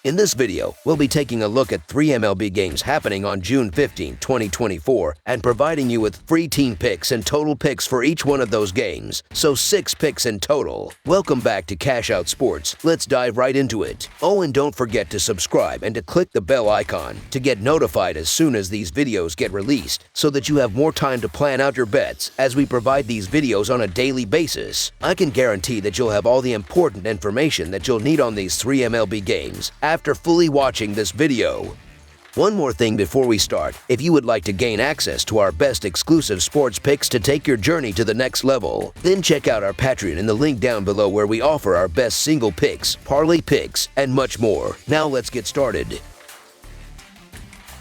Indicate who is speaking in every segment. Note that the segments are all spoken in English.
Speaker 1: In this video, we'll be taking a look at 3 MLB games happening on June 15, 2024, and providing you with free team picks and total picks for each one of those games, so 6 picks in total. Welcome back to Cash Out Sports. Let's dive right into it. Oh, and don't forget to subscribe and to click the bell icon to get notified as soon as these videos get released, so that you have more time to plan out your bets as we provide these videos on a daily basis. I can guarantee that you'll have all the important information that you'll need on these 3 MLB games after fully watching this video. One more thing before we start, if you would like to gain access to our best exclusive sports picks to take your journey to the next level, then check out our Patreon in the link down below where we offer our best single picks, parlay picks, and much more. Now let's get started.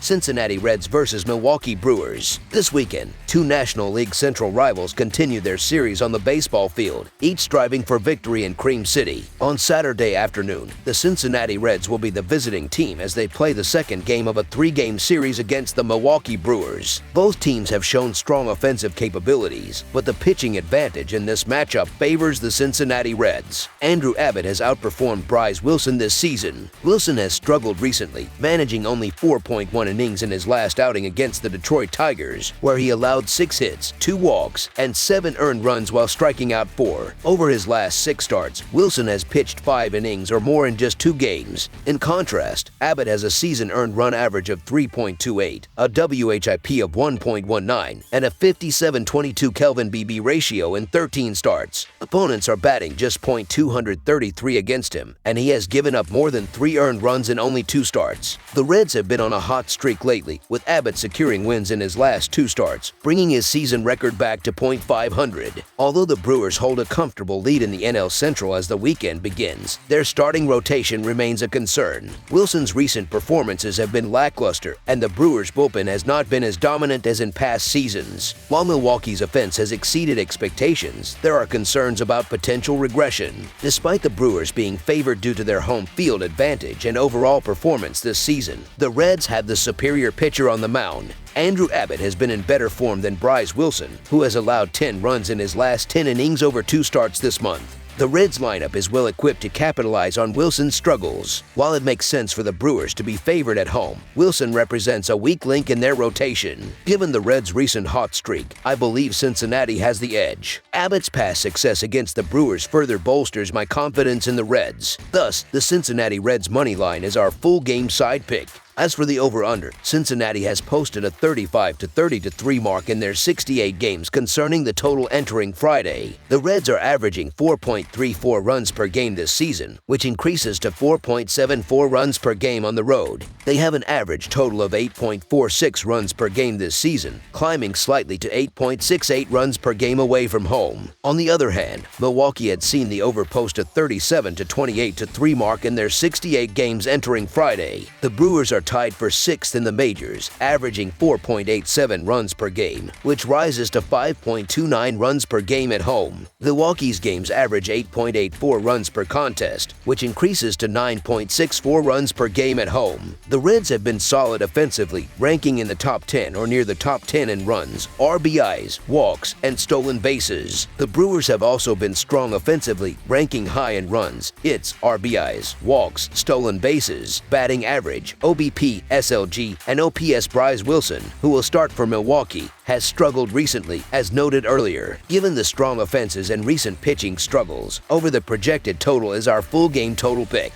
Speaker 1: Cincinnati Reds versus Milwaukee Brewers. This weekend, 2 National League Central rivals continue their series on the baseball field, each striving for victory in Cream City. On Saturday afternoon, the Cincinnati Reds will be the visiting team as they play the second game of a 3-game series against the Milwaukee Brewers. Both teams have shown strong offensive capabilities, but the pitching advantage in this matchup favors the Cincinnati Reds. Andrew Abbott has outperformed Bryce Wilson this season. Wilson has struggled recently, managing only 4.1 innings in his last outing against the Detroit Tigers, where he allowed 6 hits, 2 walks, and 7 earned runs while striking out 4. Over his last 6 starts, Wilson has pitched 5 innings or more in just 2 games. In contrast, Abbott has a season earned run average of 3.28, a WHIP of 1.19, and a 57-22 Kelvin BB ratio in 13 starts. Opponents are batting just .233 against him, and he has given up more than 3 earned runs in only 2 starts. The Reds have been on a hot streak lately, with Abbott securing wins in his last 2 starts, bringing his season record back to .500. Although the Brewers hold a comfortable lead in the NL Central as the weekend begins, their starting rotation remains a concern. Wilson's recent performances have been lackluster, and the Brewers' bullpen has not been as dominant as in past seasons. While Milwaukee's offense has exceeded expectations, there are concerns about potential regression. Despite the Brewers being favored due to their home field advantage and overall performance this season, the Reds have the superior pitcher on the mound. Andrew Abbott has been in better form than Bryce Wilson, who has allowed 10 runs in his last 10 innings over 2 starts this month. The Reds lineup is well equipped to capitalize on Wilson's struggles. While it makes sense for the Brewers to be favored at home, Wilson represents a weak link in their rotation. Given the Reds' recent hot streak, I believe Cincinnati has the edge. Abbott's past success against the Brewers further bolsters my confidence in the Reds. Thus, the Cincinnati Reds money line is our full game side pick. As for the over-under, Cincinnati has posted a 35-30-3 mark in their 68 games concerning the total entering Friday. The Reds are averaging 4.34 runs per game this season, which increases to 4.74 runs per game on the road. They have an average total of 8.46 runs per game this season, climbing slightly to 8.68 runs per game away from home. On the other hand, Milwaukee had seen the over post a 37-28-3 mark in their 68 games entering Friday. The Brewers are tied for 6th in the majors, averaging 4.87 runs per game, which rises to 5.29 runs per game at home. Milwaukee's games average 8.84 runs per contest, which increases to 9.64 runs per game at home. The Reds have been solid offensively, ranking in the top 10 or near the top 10 in runs, RBIs, walks, and stolen bases. The Brewers have also been strong offensively, ranking high in runs, hits, RBIs, walks, stolen bases, batting average, OBP, SLG, and OPS. Bryce Wilson, who will start for Milwaukee, has struggled recently, as noted earlier. Given the strong offenses and recent pitching struggles, over the projected total is our full game total pick.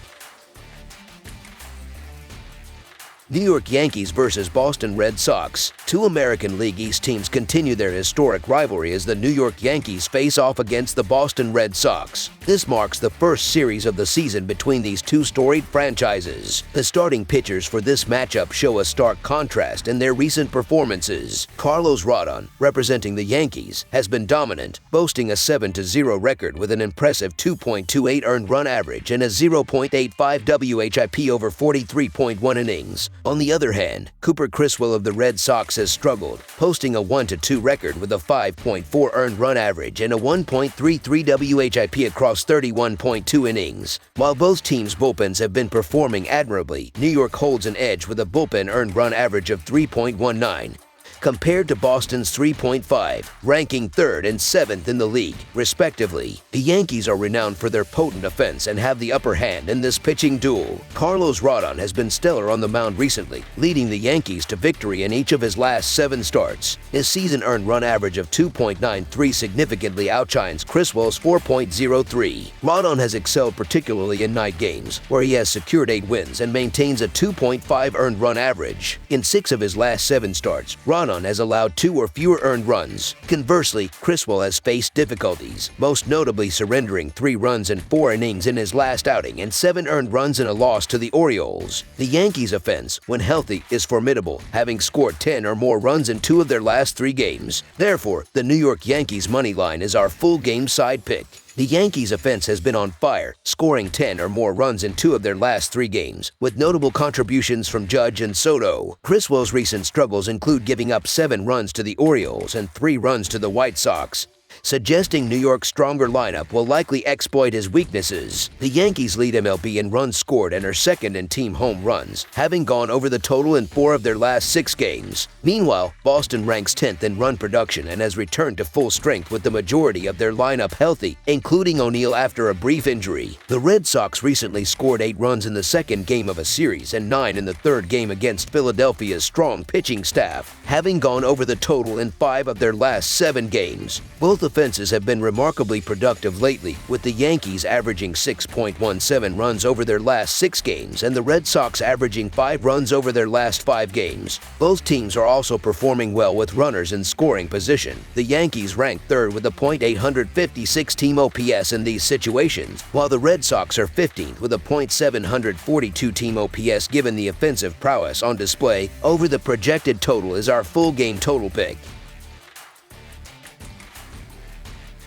Speaker 1: New York Yankees versus Boston Red Sox. 2 American League East teams continue their historic rivalry as the New York Yankees face off against the Boston Red Sox. This marks the first series of the season between these 2 storied franchises. The starting pitchers for this matchup show a stark contrast in their recent performances. Carlos Rodon, representing the Yankees, has been dominant, boasting a 7-0 record with an impressive 2.28 earned run average and a 0.85 WHIP over 43.1 innings. On the other hand, Cooper Criswell of the Red Sox has struggled, posting a 1-2 record with a 5.4 earned run average and a 1.33 WHIP across 31.2 innings. While both teams' bullpens have been performing admirably, New York holds an edge with a bullpen earned run average of 3.19. compared to Boston's 3.5, ranking 3rd and 7th in the league, respectively. The Yankees are renowned for their potent offense and have the upper hand in this pitching duel. Carlos Rodon has been stellar on the mound recently, leading the Yankees to victory in each of his last 7 starts. His season earned run average of 2.93 significantly outshines Criswell's 4.03. Rodon has excelled particularly in night games, where he has secured 8 wins and maintains a 2.5 earned run average. In 6 of his last 7 starts, Rodon has allowed 2 or fewer earned runs. Conversely, Criswell has faced difficulties, most notably surrendering 3 runs in 4 innings in his last outing and 7 earned runs in a loss to the Orioles. The Yankees' offense, when healthy, is formidable, having scored 10 or more runs in 2 of their last 3 games. Therefore, the New York Yankees money line is our full game side pick. The Yankees' offense has been on fire, scoring 10 or more runs in 2 of their last 3 games, with notable contributions from Judge and Soto. Criswell's recent struggles include giving up 7 runs to the Orioles and 3 runs to the White Sox, suggesting New York's stronger lineup will likely exploit his weaknesses. The Yankees lead MLB in runs scored and are second in team home runs, having gone over the total in 4 of their last 6 games. Meanwhile, Boston ranks 10th in run production and has returned to full strength with the majority of their lineup healthy, including O'Neill after a brief injury. The Red Sox recently scored 8 runs in the second game of a series and 9 in the third game against Philadelphia's strong pitching staff, having gone over the total in 5 of their last 7 games. Both offenses have been remarkably productive lately, with the Yankees averaging 6.17 runs over their last 6 games and the Red Sox averaging 5 runs over their last 5 games. Both teams are also performing well with runners in scoring position. The Yankees rank 3rd with a .856 team OPS in these situations, while the Red Sox are 15th with a .742 team OPS given the offensive prowess on display. Over the projected total is our full game total pick.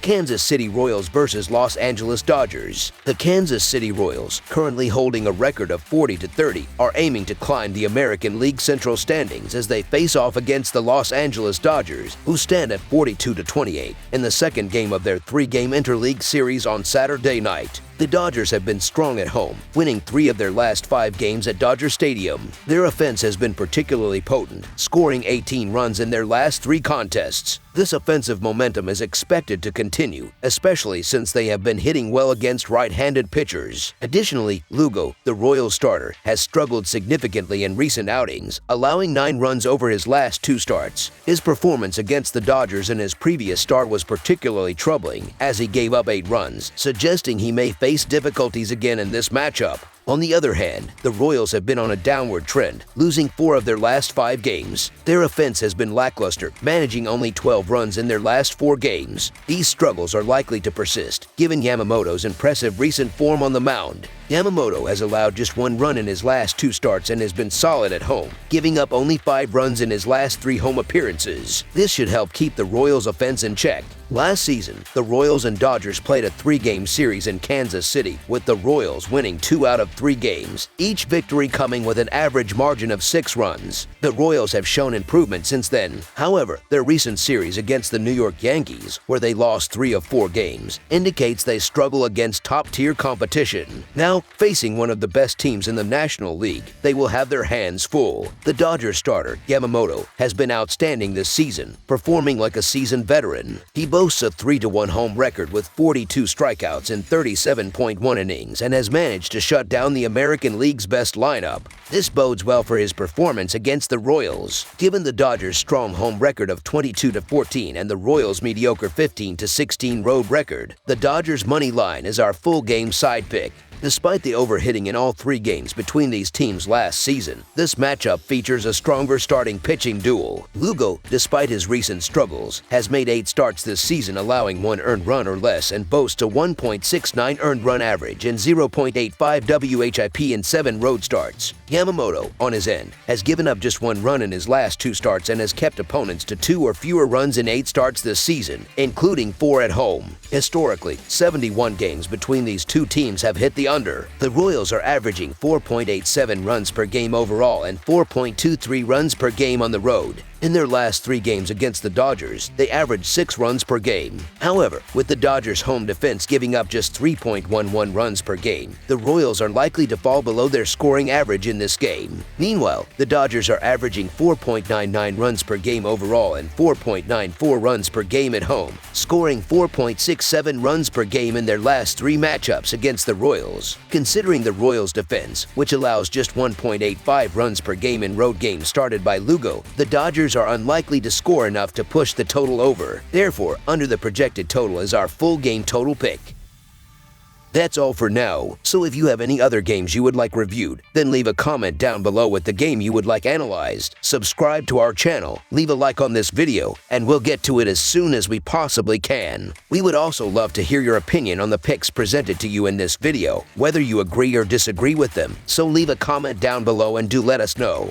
Speaker 1: Kansas City Royals versus Los Angeles Dodgers. The Kansas City Royals, currently holding a record of 40-30, are aiming to climb the American League Central standings as they face off against the Los Angeles Dodgers, who stand at 42-28 in the second game of their 3-game interleague series on Saturday night. The Dodgers have been strong at home, winning 3 of their last 5 games at Dodger Stadium. Their offense has been particularly potent, scoring 18 runs in their last 3 contests. This offensive momentum is expected to continue, especially since they have been hitting well against right-handed pitchers. Additionally, Lugo, the Royals starter, has struggled significantly in recent outings, allowing 9 runs over his last 2 starts. His performance against the Dodgers in his previous start was particularly troubling, as he gave up 8 runs, suggesting he may face difficulties again in this matchup. On the other hand, the Royals have been on a downward trend, losing 4 of their last 5 games. Their offense has been lackluster, managing only 12 runs in their last 4 games. These struggles are likely to persist, given Yamamoto's impressive recent form on the mound. Yamamoto has allowed just 1 run in his last 2 starts and has been solid at home, giving up only 5 runs in his last 3 home appearances. This should help keep the Royals' offense in check. Last season, the Royals and Dodgers played a 3-game series in Kansas City, with the Royals winning 2 out of 3 games, each victory coming with an average margin of 6 runs. The Royals have shown improvement since then. However, their recent series against the New York Yankees, where they lost 3 of 4 games, indicates they struggle against top-tier competition. Now, facing one of the best teams in the National League, they will have their hands full. The Dodgers starter, Yamamoto, has been outstanding this season, performing like a seasoned veteran. He boasts a 3-1 home record with 42 strikeouts in 37.1 innings and has managed to shut down the American League's best lineup. This bodes well for his performance against the Royals. Given the Dodgers' strong home record of 22-14 and the Royals' mediocre 15-16 road record, the Dodgers' money line is our full game side pick. Despite the overhitting in all 3 games between these teams last season, this matchup features a stronger starting pitching duel. Lugo, despite his recent struggles, has made 8 starts this season, allowing 1 earned run or less, and boasts a 1.69 earned run average and 0.85 WHIP in 7 road starts. Yamamoto, on his end, has given up just 1 run in his last 2 starts and has kept opponents to 2 or fewer runs in 8 starts this season, including 4 at home. Historically, 71 games between these 2 teams have hit the under. The Royals are averaging 4.87 runs per game overall and 4.23 runs per game on the road. In their last 3 games against the Dodgers, they averaged 6 runs per game. However, with the Dodgers' home defense giving up just 3.11 runs per game, the Royals are likely to fall below their scoring average in this game. Meanwhile, the Dodgers are averaging 4.99 runs per game overall and 4.94 runs per game at home, scoring 4.67 runs per game in their last 3 matchups against the Royals. Considering the Royals' defense, which allows just 1.85 runs per game in road games started by Lugo, the Dodgers are unlikely to score enough to push the total over. Therefore, under the projected total is our full game total pick. That's all for now, so if you have any other games you would like reviewed, then leave a comment down below with the game you would like analyzed. Subscribe to our channel, leave a like on this video, and we'll get to it as soon as we possibly can. We would also love to hear your opinion on the picks presented to you in this video, whether you agree or disagree with them, so leave a comment down below and do let us know.